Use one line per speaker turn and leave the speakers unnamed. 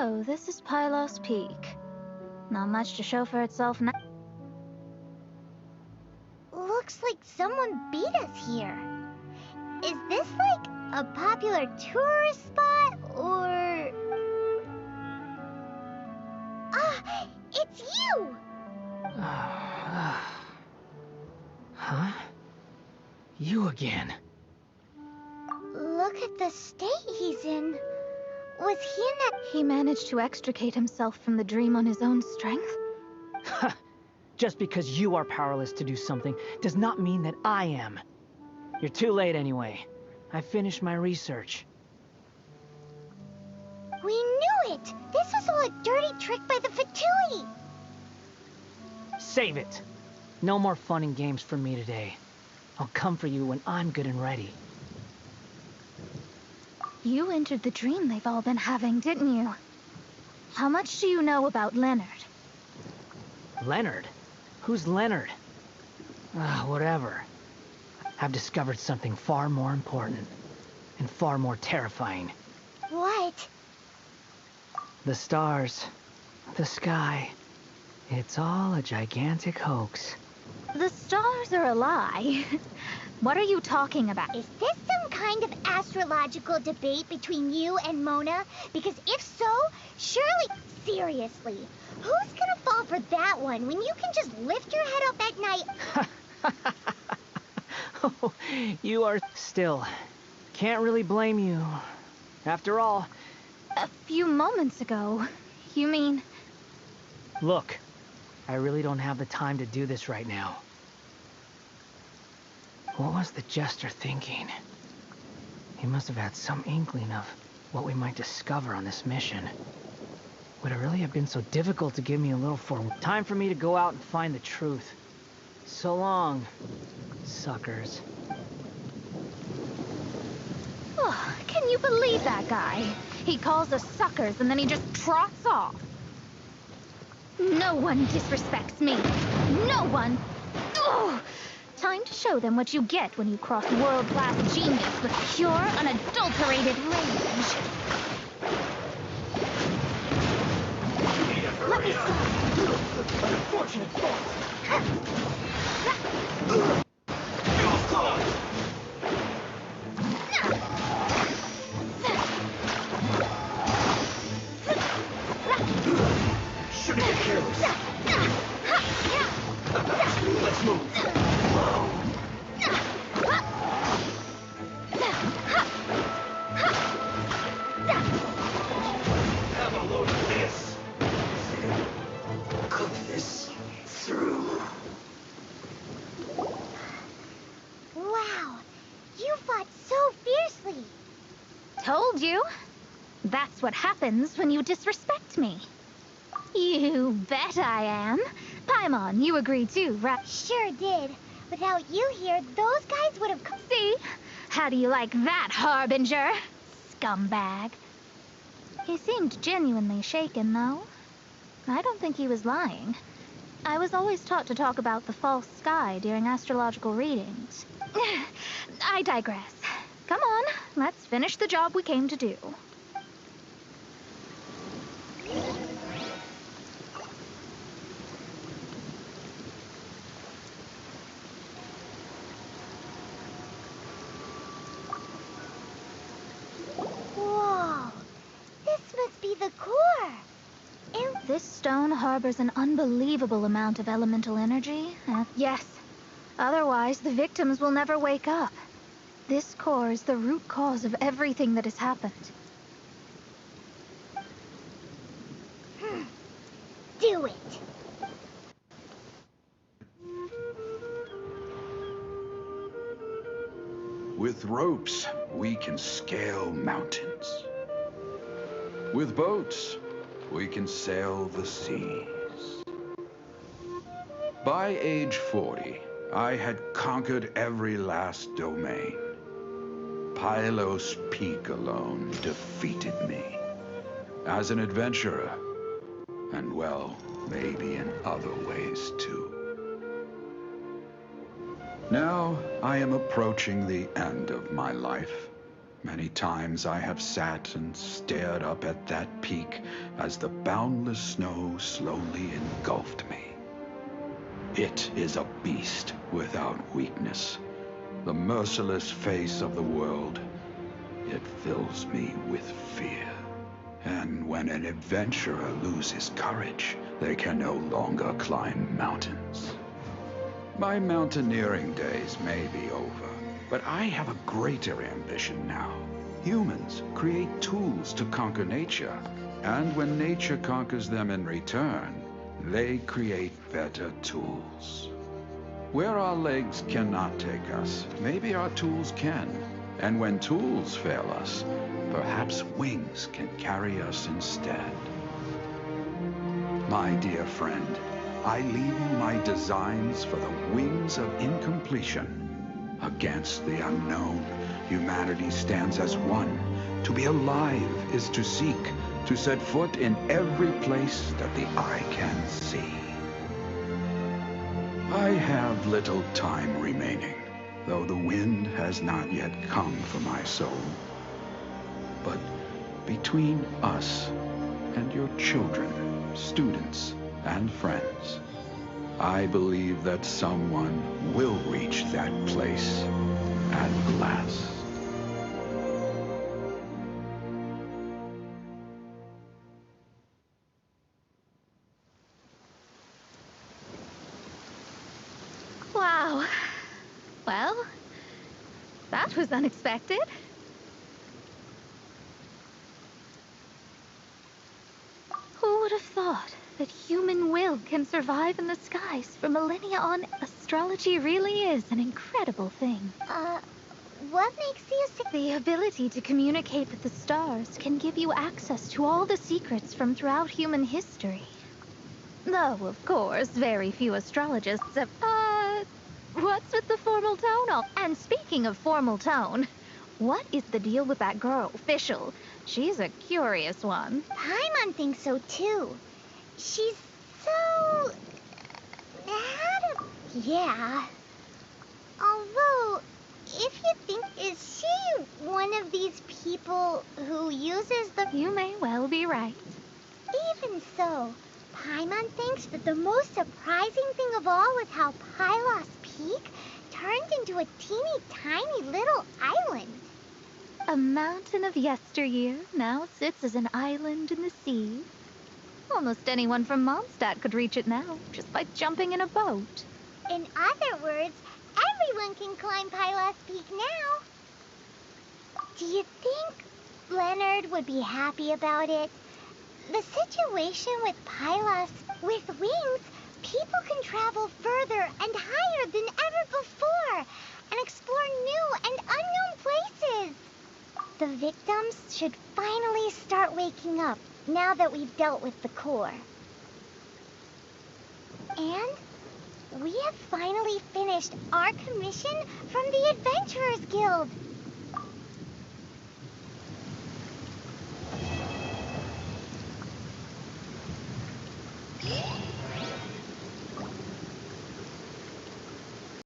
So, this is Pylo's Peak. Not much to show for itself now.
Looks like someone beat us here. Is this like a popular tourist spot, or... Ah, it's you!
Huh? You again.
Look at the state he's in. Was he in that...
He managed to extricate himself from the dream on his own strength?
Just because you are powerless to do something does not mean that I am. You're too late anyway. I finished my research.
We knew it! This was all a dirty trick by the Fatui!
Save it! No more fun and games for me today. I'll come for you when I'm good and ready.
You entered the dream they've all been having, didn't you? How much do you know about Leonard?
Leonard? Who's Leonard? Whatever. I've discovered something far more important and far more terrifying.
What?
The stars, the sky, it's all a gigantic hoax.
The stars are a lie. What are you talking about?
Is this some kind of astrological debate between you and Mona? Because if so, surely... Seriously, who's gonna fall for that one when you can just lift your head up at night?
Oh, you are still. Can't really blame you. After all...
A few moments ago, you mean...
Look, I really don't have the time to do this right now. What was the jester thinking? He must have had some inkling of what we might discover on this mission. Would it really have been so difficult to give me a little time for me to go out and find the truth? So long, suckers.
Oh, can you believe that guy? He calls us suckers and then he just trots off. No one disrespects me. No one. Ugh. Time to show them what you get when you cross world-class genius with pure, unadulterated rage. Let me start.
Unfortunate Shouldn't get careless. Let's move. Have a load of this. Cook this through.
Wow, you fought so fiercely.
Told you. That's what happens when you disrespect me. You bet I am. Paimon, you agree too, right?
Sure did. Without you here, those guys would have come.
See? How do you like that, Harbinger? Scumbag. He seemed genuinely shaken, though. I don't think he was lying. I was always taught to talk about the false sky during astrological readings. I digress. Come on, let's finish the job we came to do.
Whoa, this must be the core.
This stone harbors an unbelievable amount of elemental energy. Yes. Otherwise, the victims will never wake up. This core is the root cause of everything that has happened.
Do it.
With ropes, we can scale mountains. With boats, we can sail the seas. By age 40, I had conquered every last domain. Pylo's Peak alone defeated me. As an adventurer, and well, maybe in other ways too. Now, I am approaching the end of my life. Many times I have sat and stared up at that peak as the boundless snow slowly engulfed me. It is a beast without weakness, the merciless face of the world. It fills me with fear. And when an adventurer loses courage, they can no longer climb mountains. My mountaineering days may be over, but I have a greater ambition now. Humans create tools to conquer nature, and when nature conquers them in return, they create better tools. Where our legs cannot take us, maybe our tools can. And when tools fail us, perhaps wings can carry us instead. My dear friend, I leave you my designs for the wings of incompletion. Against the unknown, humanity stands as one. To be alive is to seek, to set foot in every place that the eye can see. I have little time remaining, though the wind has not yet come for my soul. But between us and your children, students, and friends, I believe that someone will reach that place at last.
Wow. Well, that was unexpected. Who would have thought that human will can survive in the skies for millennia on? Astrology really is an incredible thing.
What makes you
The ability to communicate with the stars can give you access to all the secrets from throughout human history. Though, of course, very few astrologists have... what's with the formal tone? And speaking of formal tone, what is the deal with that girl, Official? She's a curious one.
Paimon thinks so too. She's so... Yeah. Although, if you think, is she one of these people who uses the...
You may well be right.
Even so, Paimon thinks that the most surprising thing of all was how Pylos Peak turned into a teeny tiny little island.
A mountain of yesteryear now sits as an island in the sea. Almost anyone from Mondstadt could reach it now, just by jumping in a boat.
In other words, everyone can climb Pylos Peak now. Do you think Leonard would be happy about it? The situation with Pylos, with wings, people can travel further and higher than ever before and explore new and unknown places. The victims should finally start waking up now that we've dealt with the core. And we have finally finished our commission from the Adventurers Guild.